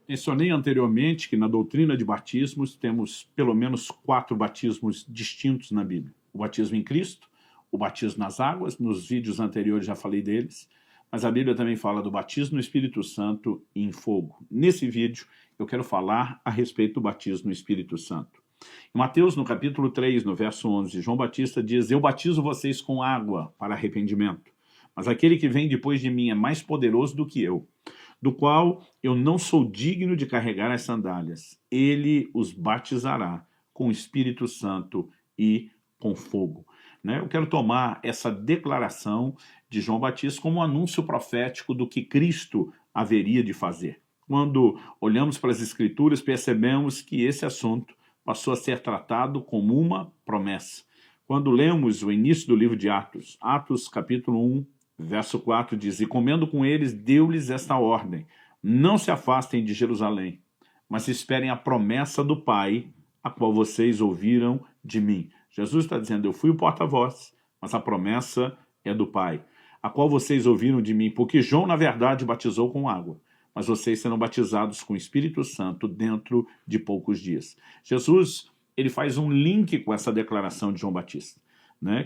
Mencionei anteriormente que na doutrina de batismos temos pelo menos 4 batismos distintos na Bíblia. O batismo em Cristo, o batismo nas águas, nos vídeos anteriores já falei deles, mas a Bíblia também fala do batismo no Espírito Santo e em fogo. Nesse vídeo eu quero falar a respeito do batismo no Espírito Santo. Em Mateus, no capítulo 3, no verso 11, João Batista diz: "Eu batizo vocês com água para arrependimento, mas aquele que vem depois de mim é mais poderoso do que eu, do qual eu não sou digno de carregar as sandálias. Ele os batizará com o Espírito Santo e com fogo." Eu quero tomar essa declaração de João Batista como um anúncio profético do que Cristo haveria de fazer. Quando olhamos para as Escrituras, percebemos que esse assunto passou a ser tratado como uma promessa. Quando lemos o início do livro de Atos, Atos capítulo 1, verso 4 diz: "E comendo com eles, deu-lhes esta ordem: não se afastem de Jerusalém, mas esperem a promessa do Pai, a qual vocês ouviram de mim." Jesus está dizendo: eu fui o porta-voz, mas a promessa é do Pai, a qual vocês ouviram de mim, porque João, na verdade, batizou com água, mas vocês serão batizados com o Espírito Santo dentro de poucos dias. Jesus, ele faz um link com essa declaração de João Batista,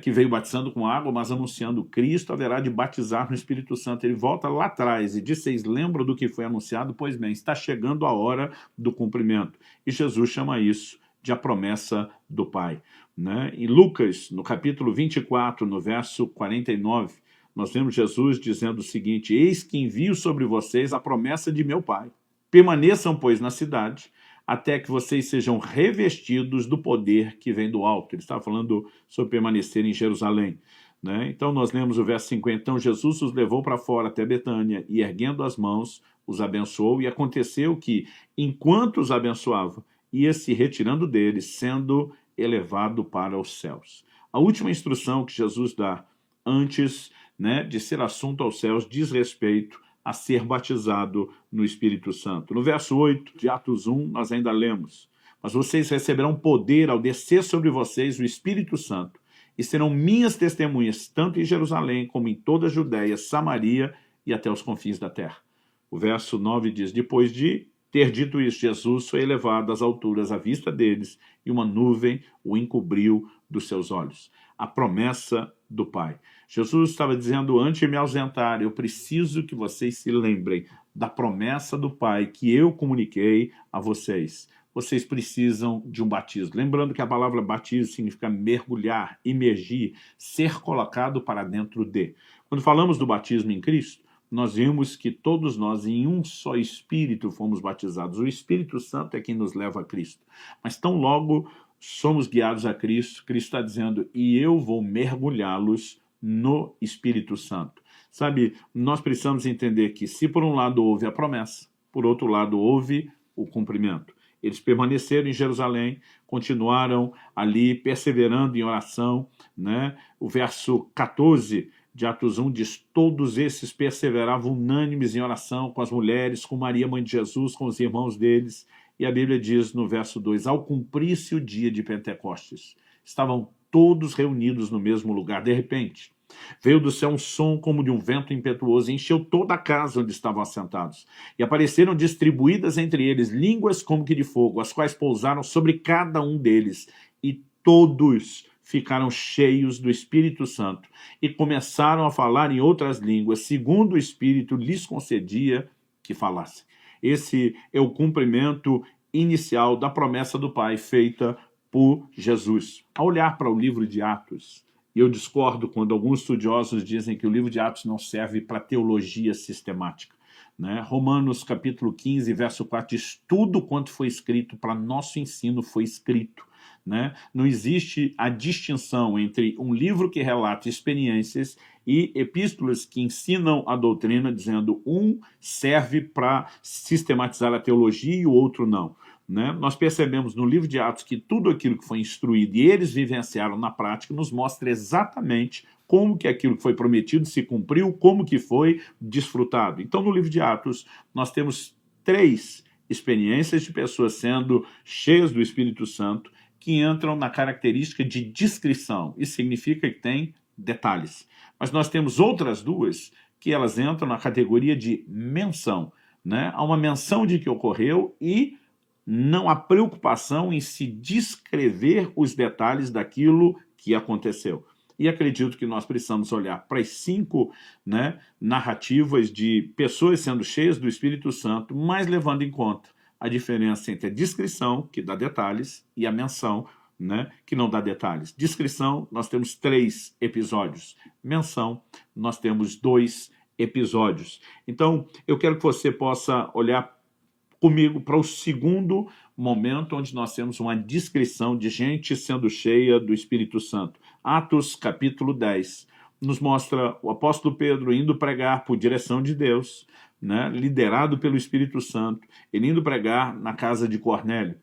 que veio batizando com água, mas anunciando: Cristo haverá de batizar no Espírito Santo. Ele volta lá atrás e diz: "Vocês lembram do que foi anunciado? Pois bem, está chegando a hora do cumprimento." E Jesus chama isso de a promessa do Pai. Em Lucas, no capítulo 24, no verso 49, nós vemos Jesus dizendo o seguinte: "Eis que envio sobre vocês a promessa de meu Pai. Permaneçam, pois, na cidade, até que vocês sejam revestidos do poder que vem do alto." Ele estava falando sobre permanecer em Jerusalém. Então nós lemos o verso 50. "Então Jesus os levou para fora até Betânia, e erguendo as mãos, os abençoou, e aconteceu que, enquanto os abençoava, ia se retirando deles, sendo elevado para os céus." A última instrução que Jesus dá antes de ser assunto aos céus diz respeito a ser batizado no Espírito Santo. No verso 8 de Atos 1, nós ainda lemos: "Mas vocês receberão poder ao descer sobre vocês o Espírito Santo, e serão minhas testemunhas, tanto em Jerusalém como em toda a Judéia, Samaria e até os confins da terra." O verso 9 diz: "Depois de ter dito isso, Jesus foi elevado às alturas à vista deles, e uma nuvem o encobriu dos seus olhos." A promessa do Pai. Jesus estava dizendo: antes de me ausentar, eu preciso que vocês se lembrem da promessa do Pai que eu comuniquei a vocês. Vocês precisam de um batismo. Lembrando que a palavra batismo significa mergulhar, imergir, ser colocado para dentro de. Quando falamos do batismo em Cristo, nós vimos que todos nós, em um só Espírito, fomos batizados. O Espírito Santo é quem nos leva a Cristo. Mas tão logo somos guiados a Cristo, Cristo está dizendo: "E eu vou mergulhá-los no Espírito Santo." Sabe, nós precisamos entender que, se por um lado houve a promessa, por outro lado houve o cumprimento. Eles permaneceram em Jerusalém, continuaram ali, perseverando em oração. O verso 14 de Atos 1 diz: "Todos esses perseveravam unânimes em oração com as mulheres, com Maria, mãe de Jesus, com os irmãos deles." E a Bíblia diz no verso 2: "Ao cumprir-se o dia de Pentecostes, estavam todos reunidos no mesmo lugar. De repente, veio do céu um som como de um vento impetuoso e encheu toda a casa onde estavam assentados. E apareceram distribuídas entre eles línguas como que de fogo, as quais pousaram sobre cada um deles. E todos ficaram cheios do Espírito Santo e começaram a falar em outras línguas, segundo o Espírito lhes concedia que falassem." Esse é o cumprimento inicial da promessa do Pai feita por Jesus. Ao olhar para o livro de Atos, e eu discordo quando alguns estudiosos dizem que o livro de Atos não serve para teologia sistemática. Romanos capítulo 15, verso 4 diz: "Tudo quanto foi escrito para nosso ensino foi escrito." Não existe a distinção entre um livro que relata experiências e epístolas que ensinam a doutrina, dizendo um serve para sistematizar a teologia e o outro não. Nós percebemos no livro de Atos que tudo aquilo que foi instruído e eles vivenciaram na prática nos mostra exatamente como que aquilo que foi prometido se cumpriu, como que foi desfrutado. Então, no livro de Atos, nós temos 3 experiências de pessoas sendo cheias do Espírito Santo que entram na característica de descrição. Isso significa que tem detalhes. Mas nós temos outras 2 que elas entram na categoria de menção. né? Há uma menção de que ocorreu e não há preocupação em se descrever os detalhes daquilo que aconteceu. E acredito que nós precisamos olhar para as 5, né, narrativas de pessoas sendo cheias do Espírito Santo, mas levando em conta a diferença entre a descrição, que dá detalhes, e a menção, né, que não dá detalhes. Descrição, nós temos 3 episódios. Menção, nós temos 2 episódios. Então, eu quero que você possa olhar comigo para o segundo momento onde nós temos uma descrição de gente sendo cheia do Espírito Santo. Atos capítulo 10 nos mostra o apóstolo Pedro indo pregar por direção de Deus, né, liderado pelo Espírito Santo, ele indo pregar na casa de Cornélio.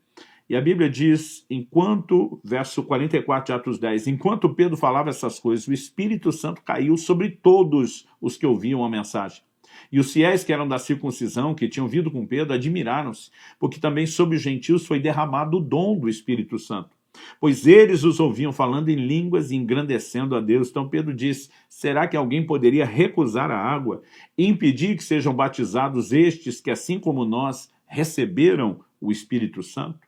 E a Bíblia diz, verso 44 de Atos 10, enquanto Pedro falava essas coisas, o Espírito Santo caiu sobre todos os que ouviam a mensagem. E os fiéis que eram da circuncisão, que tinham vindo com Pedro, admiraram-se, porque também sobre os gentios foi derramado o dom do Espírito Santo. Pois eles os ouviam falando em línguas e engrandecendo a Deus. Então Pedro diz, será que alguém poderia recusar a água e impedir que sejam batizados estes que, assim como nós, receberam o Espírito Santo?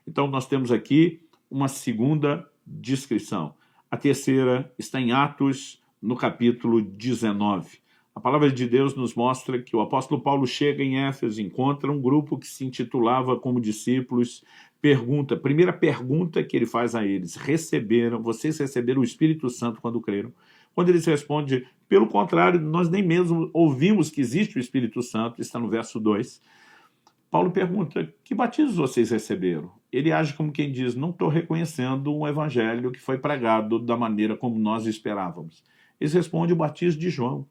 Então nós temos aqui uma segunda descrição. A terceira está em Atos, no capítulo 19. A palavra de Deus nos mostra que o apóstolo Paulo chega em Éfeso, encontra um grupo que se intitulava como discípulos, primeira pergunta que ele faz a eles, vocês receberam o Espírito Santo quando creram? Quando eles respondem, pelo contrário, nós nem mesmo ouvimos que existe o Espírito Santo, está no verso 2. Paulo pergunta, que batismos vocês receberam? Ele age como quem diz, não estou reconhecendo um evangelho que foi pregado da maneira como nós esperávamos. Eles respondem o batismo de João.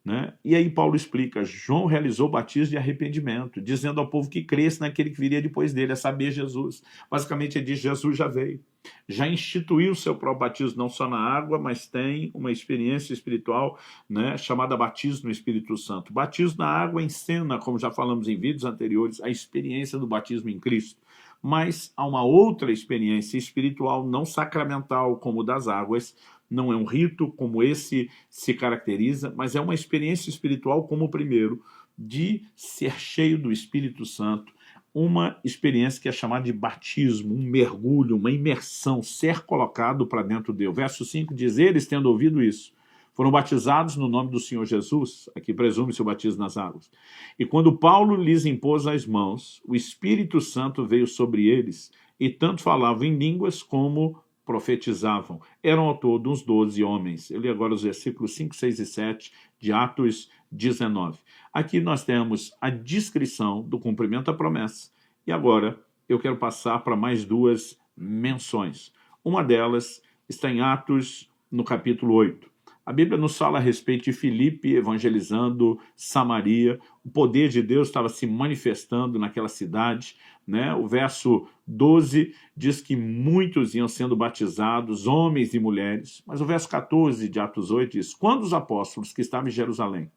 Né? E aí Paulo explica, João realizou o batismo de arrependimento, dizendo ao povo que cresce naquele que viria depois dele, a saber, Jesus. Basicamente ele diz, Jesus já veio, já instituiu o seu próprio batismo, não só na água, mas tem uma experiência espiritual, né, chamada batismo no Espírito Santo. Batismo na água encena, como já falamos em vídeos anteriores, a experiência do batismo em Cristo. Mas há uma outra experiência espiritual não sacramental, como o das águas. Não é um rito como esse se caracteriza, mas é uma experiência espiritual como o primeiro, de ser cheio do Espírito Santo, uma experiência que é chamada de batismo, um mergulho, uma imersão, ser colocado para dentro de Deus. Verso 5 diz, eles tendo ouvido isso, foram batizados no nome do Senhor Jesus, aqui presume-se o batismo nas águas. E quando Paulo lhes impôs as mãos, o Espírito Santo veio sobre eles, e tanto falavam em línguas como profetizavam. Eram ao todo uns 12 homens. Eu li agora os versículos 5, 6 e 7 de Atos 19. Aqui nós temos a descrição do cumprimento da promessa. E agora eu quero passar para mais 2 menções. Uma delas está em Atos, no capítulo 8. A Bíblia nos fala a respeito de Filipe evangelizando Samaria. O poder de Deus estava se manifestando naquela cidade, né? O verso 12 diz que muitos iam sendo batizados, homens e mulheres. Mas o verso 14 de Atos 8 diz, quando os apóstolos que estavam em Jerusalém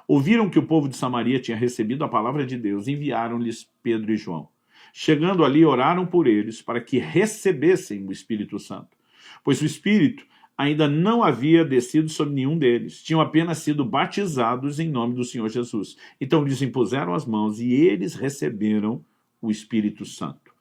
ouviram que o povo de Samaria tinha recebido a palavra de Deus, enviaram-lhes Pedro e João. Chegando ali, oraram por eles para que recebessem o Espírito Santo. Pois o Espírito ainda não havia descido sobre nenhum deles. Tinham apenas sido batizados em nome do Senhor Jesus. Então lhes impuseram as mãos e eles receberam o Espírito Santo.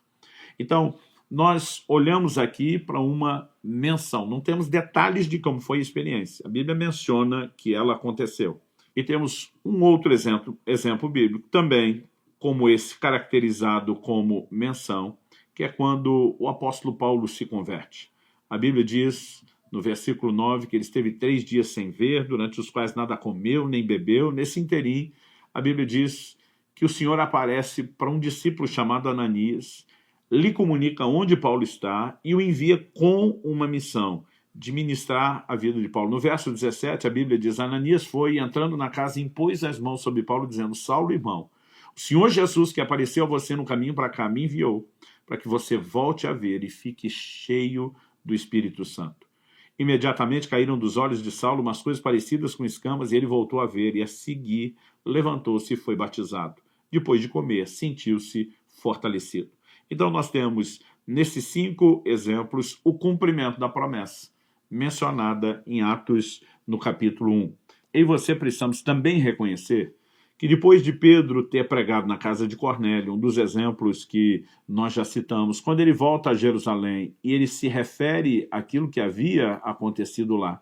Então, nós olhamos aqui para uma menção. Não temos detalhes de como foi a experiência. A Bíblia menciona que ela aconteceu. E temos um outro exemplo bíblico, também como esse, caracterizado como menção, que é quando o apóstolo Paulo se converte. A Bíblia diz, no versículo 9, que ele esteve 3 dias sem ver, durante os quais nada comeu nem bebeu. Nesse interim, a Bíblia diz que o Senhor aparece para um discípulo chamado Ananias, lhe comunica onde Paulo está e o envia com uma missão de ministrar a vida de Paulo. No verso 17, a Bíblia diz, Ananias foi, entrando na casa, impôs as mãos sobre Paulo, dizendo, Saulo, irmão, o Senhor Jesus, que apareceu a você no caminho para cá, me enviou para que você volte a ver e fique cheio do Espírito Santo. Imediatamente caíram dos olhos de Saulo umas coisas parecidas com escamas, e ele voltou a ver, e a seguir levantou-se e foi batizado. Depois de comer, sentiu-se fortalecido. Então nós temos, nesses 5 exemplos, o cumprimento da promessa, mencionada em Atos, no capítulo 1. Eu e você precisamos também reconhecer que depois de Pedro ter pregado na casa de Cornélio, um dos exemplos que nós já citamos, quando ele volta a Jerusalém e ele se refere àquilo que havia acontecido lá,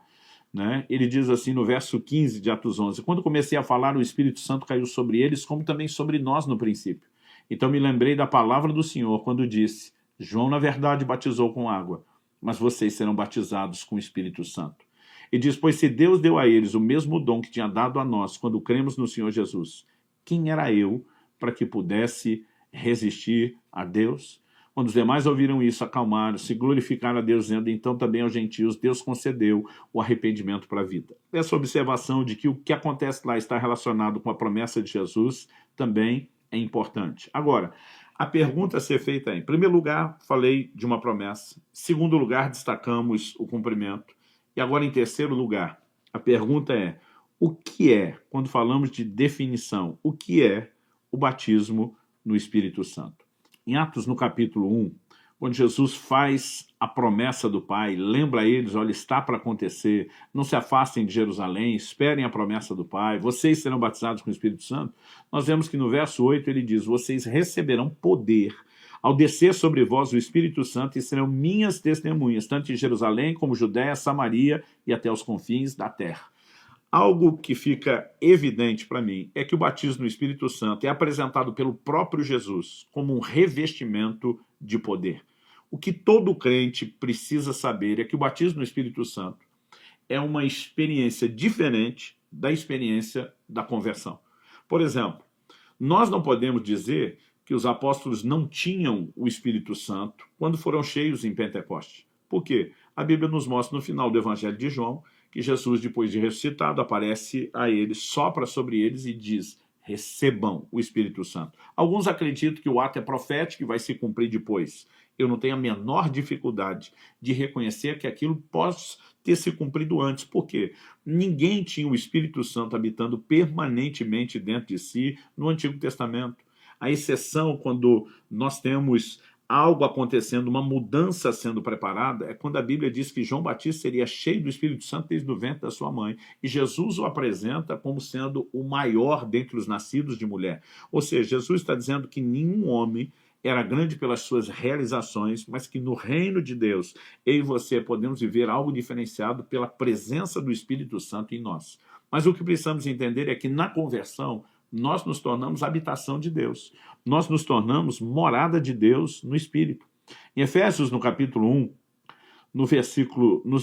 né? Ele diz assim no verso 15 de Atos 11, quando comecei a falar, o Espírito Santo caiu sobre eles, como também sobre nós no princípio. Então me lembrei da palavra do Senhor, quando disse, João na verdade batizou com água, mas vocês serão batizados com o Espírito Santo. E diz, pois se Deus deu a eles o mesmo dom que tinha dado a nós quando cremos no Senhor Jesus, quem era eu para que pudesse resistir a Deus? Quando os demais ouviram isso, acalmaram, se glorificaram a Deus, dizendo, então também aos gentios Deus concedeu o arrependimento para a vida. Essa observação de que o que acontece lá está relacionado com a promessa de Jesus também é importante. Agora, a pergunta a ser feita é, em primeiro lugar, falei de uma promessa. Em segundo lugar, destacamos o cumprimento. E agora, em terceiro lugar, a pergunta é, o que é, quando falamos de definição, o que é o batismo no Espírito Santo? Em Atos, no capítulo 1, quando Jesus faz a promessa do Pai, lembra a eles, olha, está para acontecer, não se afastem de Jerusalém, esperem a promessa do Pai, vocês serão batizados com o Espírito Santo, nós vemos que no verso 8 ele diz, vocês receberão poder ao descer sobre vós o Espírito Santo e serão minhas testemunhas, tanto em Jerusalém como Judéia, Samaria e até os confins da terra. Algo que fica evidente para mim é que o batismo no Espírito Santo é apresentado pelo próprio Jesus como um revestimento de poder. O que todo crente precisa saber é que o batismo no Espírito Santo é uma experiência diferente da experiência da conversão. Por exemplo, nós não podemos dizer que os apóstolos não tinham o Espírito Santo quando foram cheios em Pentecoste. Por quê? A Bíblia nos mostra no final do Evangelho de João que Jesus, depois de ressuscitado, aparece a eles, sopra sobre eles e diz, recebam o Espírito Santo. Alguns acreditam que o ato é profético e vai se cumprir depois. Eu não tenho a menor dificuldade de reconhecer que aquilo pode ter se cumprido antes. Por quê? Ninguém tinha o Espírito Santo habitando permanentemente dentro de si no Antigo Testamento. A exceção quando nós temos algo acontecendo, uma mudança sendo preparada, é quando a Bíblia diz que João Batista seria cheio do Espírito Santo desde o ventre da sua mãe. E Jesus o apresenta como sendo o maior dentre os nascidos de mulher. Ou seja, Jesus está dizendo que nenhum homem era grande pelas suas realizações, mas que no reino de Deus, eu e você podemos viver algo diferenciado pela presença do Espírito Santo em nós. Mas o que precisamos entender é que na conversão, nós nos tornamos habitação de Deus. Nós nos tornamos morada de Deus no Espírito. Em Efésios, no capítulo 1, nos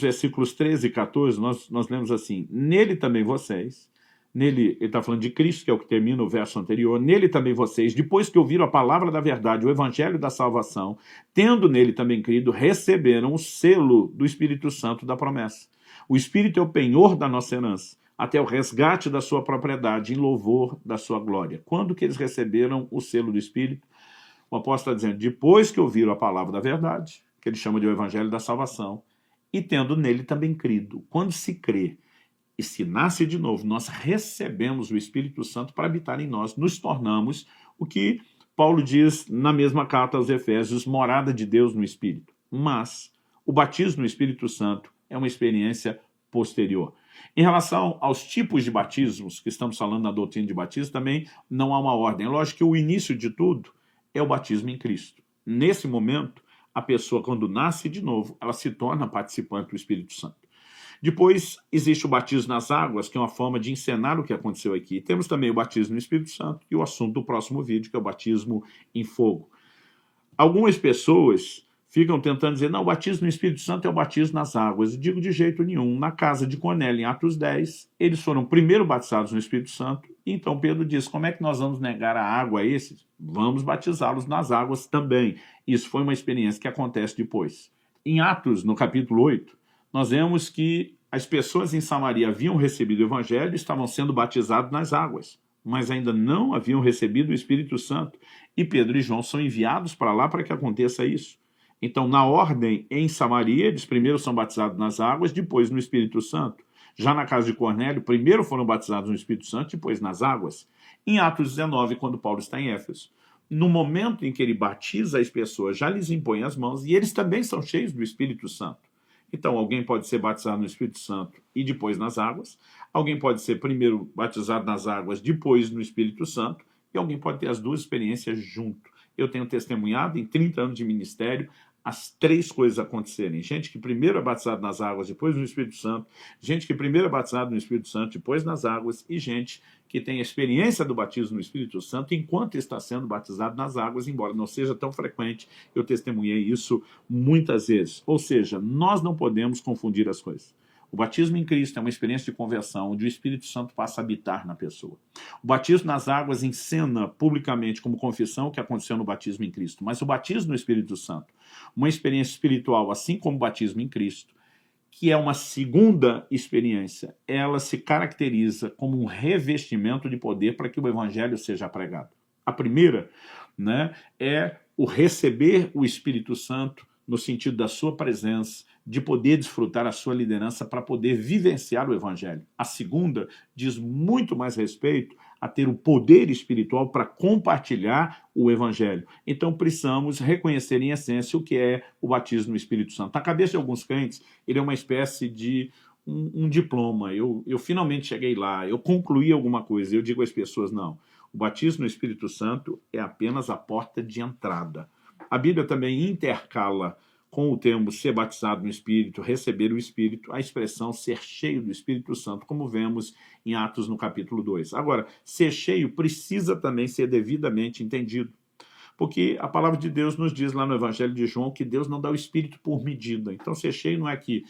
versículos 13 e 14, nós lemos assim, nele também vocês, nele, ele está falando de Cristo, que é o que termina o verso anterior, nele também vocês, depois que ouviram a palavra da verdade, o evangelho da salvação, tendo nele também crido, receberam o selo do Espírito Santo da promessa. O Espírito é o penhor da nossa herança, até o resgate da sua propriedade, em louvor da sua glória. Quando que eles receberam o selo do Espírito? O apóstolo está dizendo, depois que ouviram a palavra da verdade, que ele chama de o evangelho da salvação, e tendo nele também crido. Quando se crê e se nasce de novo, nós recebemos o Espírito Santo para habitar em nós, nos tornamos o que Paulo diz na mesma carta aos Efésios, morada de Deus no Espírito. Mas o batismo no Espírito Santo é uma experiência posterior. Em relação aos tipos de batismos, que estamos falando na doutrina de batismo, também não há uma ordem. É lógico que o início de tudo é o batismo em Cristo. Nesse momento, a pessoa, quando nasce de novo, ela se torna participante do Espírito Santo. Depois, existe o batismo nas águas, que é uma forma de encenar o que aconteceu aqui. E temos também o batismo no Espírito Santo e o assunto do próximo vídeo, que é o batismo em fogo. Algumas pessoas ficam tentando dizer, não, o batismo no Espírito Santo é o batismo nas águas. Eu digo de jeito nenhum. Na casa de Cornélio, em Atos 10, eles foram primeiro batizados no Espírito Santo, e então Pedro diz, como é que nós vamos negar a água a esses? Vamos batizá-los nas águas também. Isso foi uma experiência que acontece depois. Em Atos, no capítulo 8, nós vemos que as pessoas em Samaria haviam recebido o Evangelho e estavam sendo batizados nas águas, mas ainda não haviam recebido o Espírito Santo. E Pedro e João são enviados para lá para que aconteça isso. Então, na ordem, em Samaria, eles primeiro são batizados nas águas, depois no Espírito Santo. Já na casa de Cornélio, primeiro foram batizados no Espírito Santo, depois nas águas. Em Atos 19, quando Paulo está em Éfeso, no momento em que ele batiza as pessoas, já lhes impõe as mãos, e eles também são cheios do Espírito Santo. Então, alguém pode ser batizado no Espírito Santo e depois nas águas, alguém pode ser primeiro batizado nas águas, depois no Espírito Santo, e alguém pode ter as duas experiências junto. Eu tenho testemunhado em 30 anos de ministério as três coisas acontecerem. Gente que primeiro é batizado nas águas, depois no Espírito Santo, gente que primeiro é batizado no Espírito Santo, depois nas águas, e gente que tem a experiência do batismo no Espírito Santo enquanto está sendo batizado nas águas, embora não seja tão frequente. Eu testemunhei isso muitas vezes. Ou seja, nós não podemos confundir as coisas. O batismo em Cristo é uma experiência de conversão, onde o Espírito Santo passa a habitar na pessoa. O batismo nas águas encena publicamente como confissão o que aconteceu no batismo em Cristo. Mas o batismo no Espírito Santo, uma experiência espiritual, assim como o batismo em Cristo, que é uma segunda experiência, ela se caracteriza como um revestimento de poder para que o evangelho seja pregado. A primeira, né, é o receber o Espírito Santo no sentido da sua presença, de poder desfrutar a sua liderança para poder vivenciar o evangelho. A segunda diz muito mais respeito a ter o poder espiritual para compartilhar o evangelho. Então precisamos reconhecer em essência o que é o batismo no Espírito Santo. Na cabeça de alguns crentes, ele é uma espécie de um diploma. Eu finalmente cheguei lá, eu concluí alguma coisa. Eu digo às pessoas, não, o batismo no Espírito Santo é apenas a porta de entrada. A Bíblia também intercala com o termo ser batizado no Espírito, receber o Espírito, a expressão ser cheio do Espírito Santo, como vemos em Atos no capítulo 2. Agora, ser cheio precisa também ser devidamente entendido, porque a palavra de Deus nos diz lá no Evangelho de João que Deus não dá o Espírito por medida. Então, ser cheio não é que,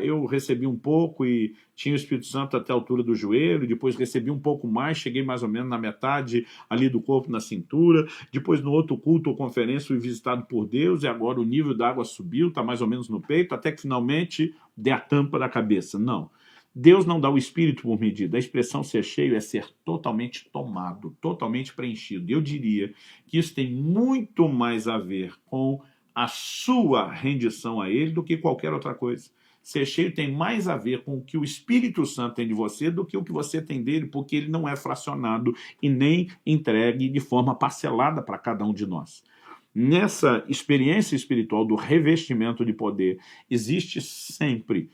eu recebi um pouco e tinha o Espírito Santo até a altura do joelho, depois recebi um pouco mais, cheguei mais ou menos na metade ali do corpo, na cintura, depois no outro culto ou conferência fui visitado por Deus e agora o nível da água subiu, está mais ou menos no peito, até que finalmente dê a tampa da cabeça. Não. Deus não dá o Espírito por medida. A expressão ser cheio é ser totalmente tomado, totalmente preenchido. Eu diria que isso tem muito mais a ver com a sua rendição a Ele do que qualquer outra coisa. Ser cheio tem mais a ver com o que o Espírito Santo tem de você do que o que você tem dele, porque ele não é fracionado e nem entregue de forma parcelada para cada um de nós. Nessa experiência espiritual do revestimento de poder, existe sempre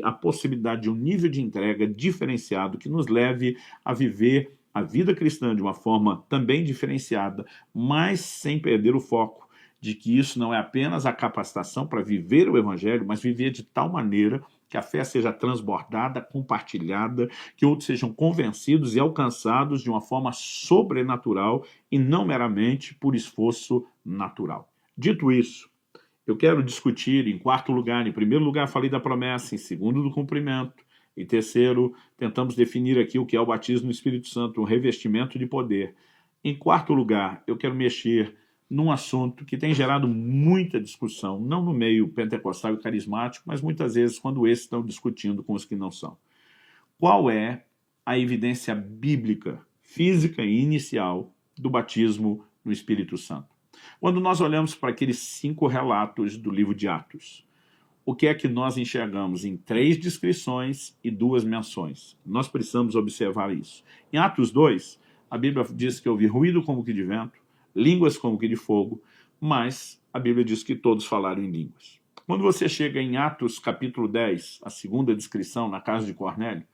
a possibilidade de um nível de entrega diferenciado que nos leve a viver a vida cristã de uma forma também diferenciada, mas sem perder o foco de que isso não é apenas a capacitação para viver o evangelho, mas viver de tal maneira que a fé seja transbordada, compartilhada, que outros sejam convencidos e alcançados de uma forma sobrenatural e não meramente por esforço natural. Dito isso, eu quero discutir em quarto lugar, em primeiro lugar falei da promessa, em segundo do cumprimento, em terceiro tentamos definir aqui o que é o batismo no Espírito Santo, um revestimento de poder. Em quarto lugar, eu quero mexer num assunto que tem gerado muita discussão, não no meio pentecostal e carismático, mas muitas vezes quando esses estão discutindo com os que não são. Qual é a evidência bíblica, física e inicial do batismo no Espírito Santo? Quando nós olhamos para aqueles 5 relatos do livro de Atos, o que é que nós enxergamos em 3 descrições e 2 menções? Nós precisamos observar isso. Em Atos 2, a Bíblia diz que houve ruído como que de vento, línguas como que de fogo, mas a Bíblia diz que todos falaram em línguas. Quando você chega em Atos capítulo 10, a segunda descrição na casa de Cornélio,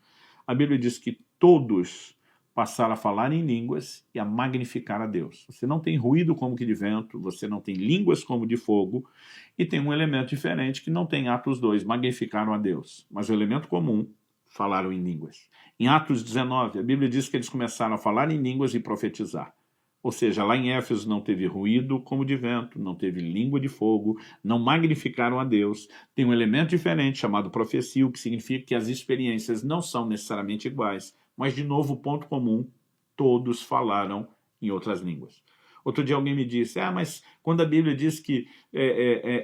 a Bíblia diz que todos passaram a falar em línguas e a magnificar a Deus. Você não tem ruído como que de vento, você não tem línguas como de fogo, e tem um elemento diferente que não tem em Atos 2, magnificaram a Deus. Mas o elemento comum, falaram em línguas. Em Atos 19, a Bíblia diz que eles começaram a falar em línguas e profetizar. Ou seja, lá em Éfeso não teve ruído como de vento, não teve língua de fogo, não magnificaram a Deus. Tem um elemento diferente chamado profecia, o que significa que as experiências não são necessariamente iguais, mas, de novo, o ponto comum, todos falaram em outras línguas. Outro dia alguém me disse, mas quando a Bíblia diz que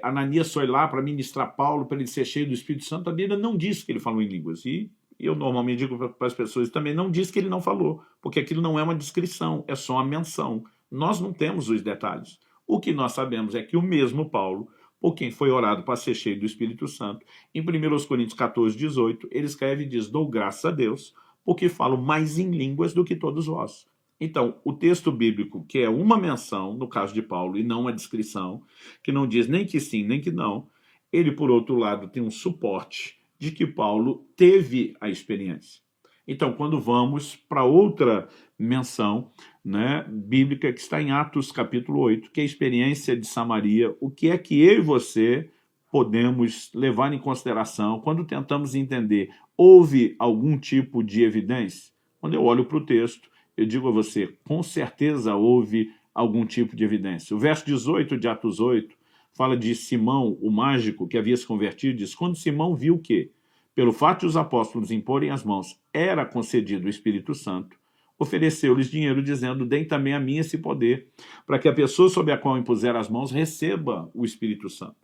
Ananias foi lá para ministrar Paulo, para ele ser cheio do Espírito Santo, a Bíblia não diz que ele falou em línguas. E eu normalmente digo para as pessoas também, não diz que ele não falou, porque aquilo não é uma descrição, é só uma menção. Nós não temos os detalhes. O que nós sabemos é que o mesmo Paulo, por quem foi orado para ser cheio do Espírito Santo, em 1 Coríntios 14, 18, ele escreve e diz, dou graças a Deus, porque falo mais em línguas do que todos vós. Então, o texto bíblico, que é uma menção, no caso de Paulo, e não uma descrição, que não diz nem que sim, nem que não, ele, por outro lado, tem um suporte de que Paulo teve a experiência. Então, quando vamos para outra menção, né, bíblica que está em Atos capítulo 8, que é a experiência de Samaria, o que é que eu e você podemos levar em consideração quando tentamos entender, houve algum tipo de evidência? Quando eu olho para o texto, eu digo a você, com certeza houve algum tipo de evidência. O verso 18 de Atos 8 fala de Simão, o mágico, que havia se convertido, diz, quando Simão viu que, pelo fato de os apóstolos imporem as mãos, era concedido o Espírito Santo, ofereceu-lhes dinheiro, dizendo, deem também a mim esse poder, para que a pessoa sobre a qual impuser as mãos receba o Espírito Santo.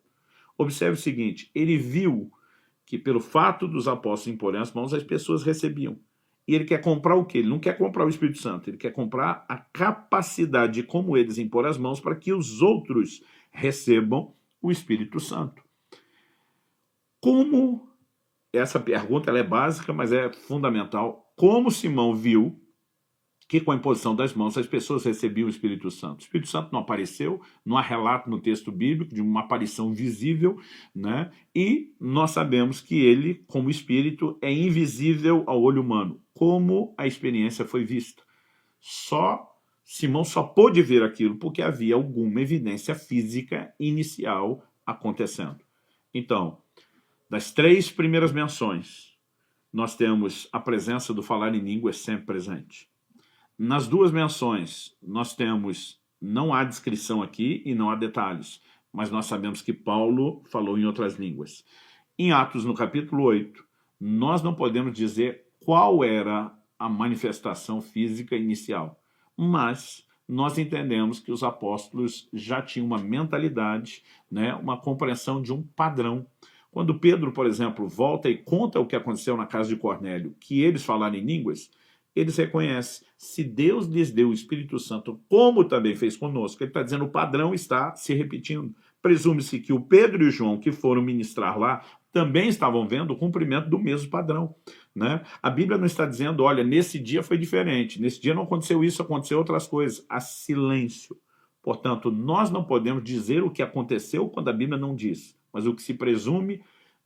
Observe o seguinte, ele viu que pelo fato dos apóstolos imporem as mãos, as pessoas recebiam. E ele quer comprar o quê? Ele não quer comprar o Espírito Santo, ele quer comprar a capacidade de como eles impor as mãos para que os outros recebam o Espírito Santo. Como, essa pergunta ela é básica, mas é fundamental, como Simão viu que com a imposição das mãos as pessoas recebiam o Espírito Santo? O Espírito Santo não apareceu, não há relato no texto bíblico de uma aparição visível, né? E nós sabemos que ele, como Espírito, é invisível ao olho humano. Como a experiência foi vista? Simão só pôde ver aquilo porque havia alguma evidência física inicial acontecendo. Então, das 3 primeiras menções, nós temos a presença do falar em línguas sempre presente. Nas 2 menções, nós temos, não há descrição aqui e não há detalhes, mas nós sabemos que Paulo falou em outras línguas. Em Atos, no capítulo 8, nós não podemos dizer qual era a manifestação física inicial, mas nós entendemos que os apóstolos já tinham uma mentalidade, né, uma compreensão de um padrão. Quando Pedro, por exemplo, volta e conta o que aconteceu na casa de Cornélio, que eles falaram em línguas, eles reconhecem, se Deus lhes deu o Espírito Santo, como também fez conosco, ele está dizendo o padrão está se repetindo. Presume-se que o Pedro e o João, que foram ministrar lá, também estavam vendo o cumprimento do mesmo padrão, né? A Bíblia não está dizendo, olha, nesse dia foi diferente, nesse dia não aconteceu isso, aconteceu outras coisas. Há silêncio. Portanto, nós não podemos dizer o que aconteceu quando a Bíblia não diz, mas o que se presume,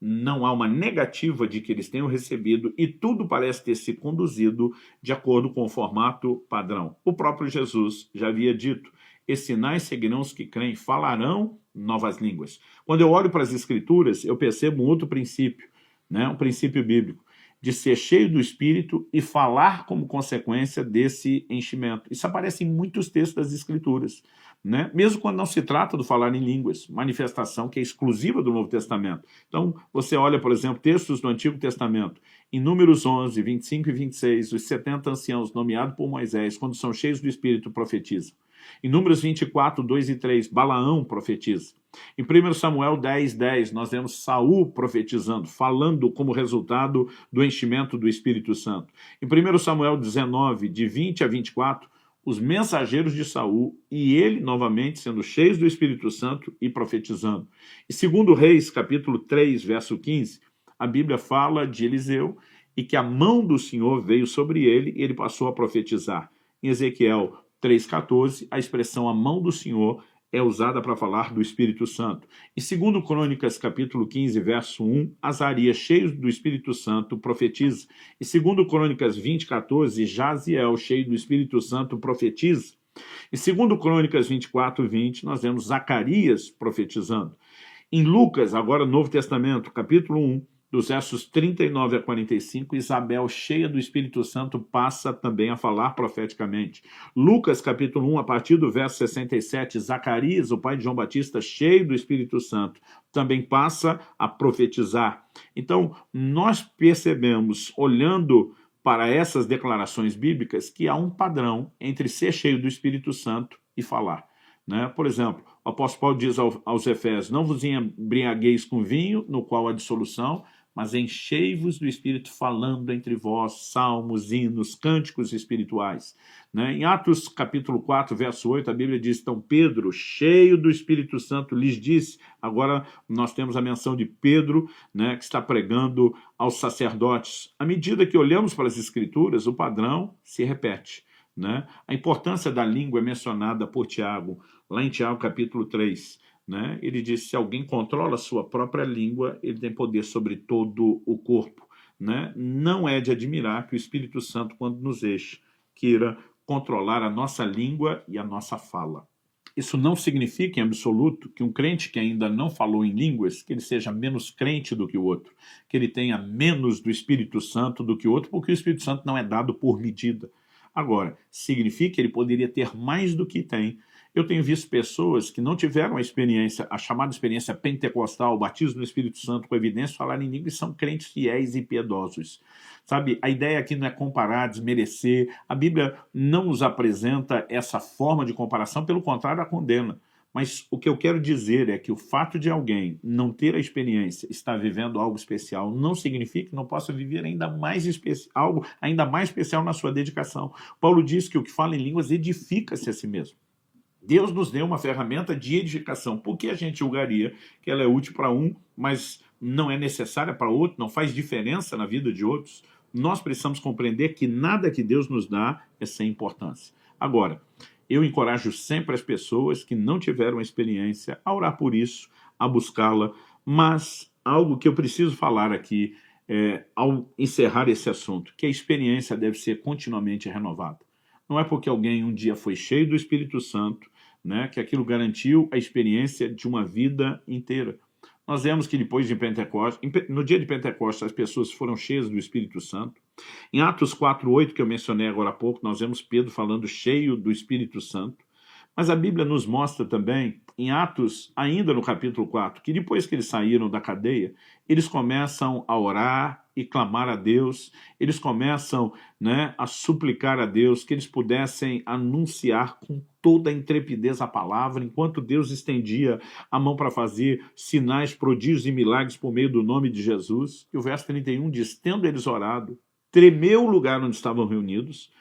não há uma negativa de que eles tenham recebido e tudo parece ter se conduzido de acordo com o formato padrão. O próprio Jesus já havia dito, esses sinais seguirão os que creem, falarão novas línguas. Quando eu olho para as Escrituras, eu percebo um outro princípio, né? Um princípio bíblico, de ser cheio do Espírito e falar como consequência desse enchimento. Isso aparece em muitos textos das Escrituras, né? Mesmo quando não se trata do falar em línguas, manifestação que é exclusiva do Novo Testamento. Então, você olha, por exemplo, textos do Antigo Testamento, em Números 11, 25 e 26, os 70 anciãos nomeados por Moisés, quando são cheios do Espírito, profetizam. Em Números 24, 2 e 3, Balaão profetiza. Em 1 Samuel 10, 10, nós vemos Saul profetizando, falando como resultado do enchimento do Espírito Santo. Em 1 Samuel 19, de 20 a 24, os mensageiros de Saul e ele, novamente, sendo cheios do Espírito Santo e profetizando. E 2 Reis, capítulo 3, verso 15, a Bíblia fala de Eliseu e que a mão do Senhor veio sobre ele e ele passou a profetizar. Em Ezequiel 3,14, a expressão a mão do Senhor é usada para falar do Espírito Santo. Em 2 Crônicas, capítulo 15, verso 1, Azarias, cheio do Espírito Santo, profetiza. Em 2 Crônicas 20, 14, Jaziel, cheio do Espírito Santo, profetiza. Em 2 Crônicas 24, 20, nós vemos Zacarias profetizando. Em Lucas, agora Novo Testamento, capítulo 1, dos versos 39 a 45, Isabel, cheia do Espírito Santo, passa também a falar profeticamente. Lucas, capítulo 1, a partir do verso 67, Zacarias, o pai de João Batista, cheio do Espírito Santo, também passa a profetizar. Então, nós percebemos, olhando para essas declarações bíblicas, que há um padrão entre ser cheio do Espírito Santo e falar, né? Por exemplo, o apóstolo Paulo diz aos Efésios, não vos embriagueis com vinho, no qual há dissolução, mas enchei-vos do Espírito, falando entre vós salmos, hinos, cânticos espirituais. Né? Em Atos capítulo 4, verso 8, a Bíblia diz, então Pedro, cheio do Espírito Santo, lhes disse, agora nós temos a menção de Pedro, né, que está pregando aos sacerdotes. À medida que olhamos para as Escrituras, o padrão se repete. Né? A importância da língua é mencionada por Tiago, lá em Tiago capítulo 3. né? Ele diz, se alguém controla a sua própria língua, ele tem poder sobre todo o corpo, né? Não é de admirar que o Espírito Santo, quando nos enche, queira controlar a nossa língua e a nossa fala. Isso não significa, em absoluto, que um crente que ainda não falou em línguas, que ele seja menos crente do que o outro, que ele tenha menos do Espírito Santo do que o outro, porque o Espírito Santo não é dado por medida. Agora, significa que ele poderia ter mais do que tem. Eu tenho visto pessoas que não tiveram a experiência, a chamada experiência pentecostal, o batismo no Espírito Santo com evidência, falar em línguas, são crentes fiéis e piedosos. Sabe, a ideia aqui não é comparar, desmerecer. A Bíblia não nos apresenta essa forma de comparação, pelo contrário, a condena. Mas o que eu quero dizer é que o fato de alguém não ter a experiência, estar vivendo algo especial, não significa que não possa viver algo ainda mais especial na sua dedicação. Paulo diz que o que fala em línguas edifica-se a si mesmo. Deus nos deu uma ferramenta de edificação. Por que a gente julgaria que ela é útil para um, mas não é necessária para outro, não faz diferença na vida de outros? Nós precisamos compreender que nada que Deus nos dá é sem importância. Agora, eu encorajo sempre as pessoas que não tiveram experiência a orar por isso, a buscá-la, mas algo que eu preciso falar aqui, ao encerrar esse assunto, que a experiência deve ser continuamente renovada. Não é porque alguém um dia foi cheio do Espírito Santo, né, que aquilo garantiu a experiência de uma vida inteira. Nós vemos que depois de Pentecostes, no dia de Pentecostes, as pessoas foram cheias do Espírito Santo. Em Atos 4:8, que eu mencionei agora há pouco, nós vemos Pedro falando cheio do Espírito Santo. Mas a Bíblia nos mostra também, em Atos, ainda no capítulo 4, que depois que eles saíram da cadeia, eles começam a orar e clamar a Deus, eles começam, né, a suplicar a Deus que eles pudessem anunciar com toda a intrepidez a palavra, enquanto Deus estendia a mão para fazer sinais, prodígios e milagres por meio do nome de Jesus. E o verso 31 diz, tendo eles orado, tremeu o lugar onde estavam reunidos,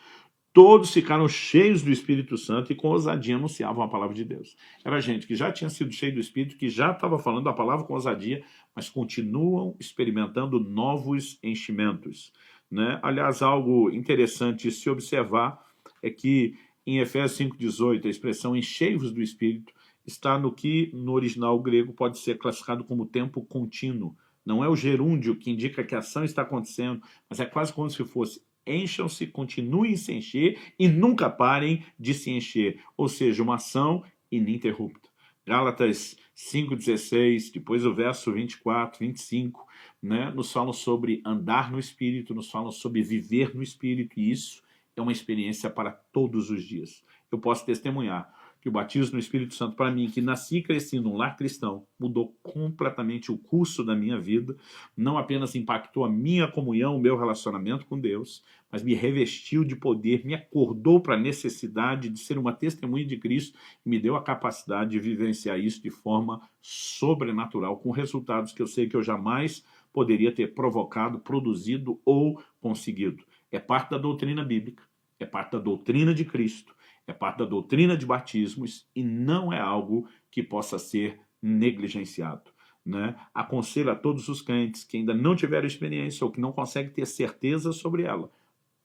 todos ficaram cheios do Espírito Santo e com ousadia anunciavam a palavra de Deus. Era gente que já tinha sido cheio do Espírito, que já estava falando a palavra com ousadia, mas continuam experimentando novos enchimentos, né? Aliás, algo interessante se observar é que em Efésios 5:18, a expressão enchei-vos do Espírito está no que no original grego pode ser classificado como tempo contínuo. Não é o gerúndio que indica que a ação está acontecendo, mas é quase como se fosse encham-se, continuem a se encher e nunca parem de se encher. Ou seja, uma ação ininterrupta. Gálatas 5:16, depois o verso 24, 25, né, nos falam sobre andar no Espírito, nos falam sobre viver no Espírito, e isso é uma experiência para todos os dias. Eu posso testemunhar que o batismo no Espírito Santo, para mim, que nasci e cresci num lar cristão, mudou completamente o curso da minha vida, não apenas impactou a minha comunhão, o meu relacionamento com Deus, mas me revestiu de poder, me acordou para a necessidade de ser uma testemunha de Cristo e me deu a capacidade de vivenciar isso de forma sobrenatural, com resultados que eu sei que eu jamais poderia ter provocado, produzido ou conseguido. É parte da doutrina bíblica, é parte da doutrina de Cristo, é parte da doutrina de batismos e não é algo que possa ser negligenciado, né? Aconselho a todos os crentes que ainda não tiveram experiência ou que não conseguem ter certeza sobre ela,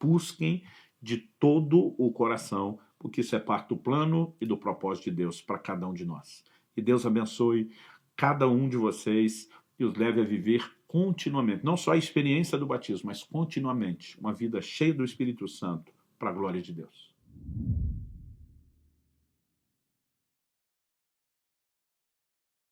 busquem de todo o coração, porque isso é parte do plano e do propósito de Deus para cada um de nós. Que Deus abençoe cada um de vocês e os leve a viver continuamente, não só a experiência do batismo, mas continuamente, uma vida cheia do Espírito Santo para a glória de Deus.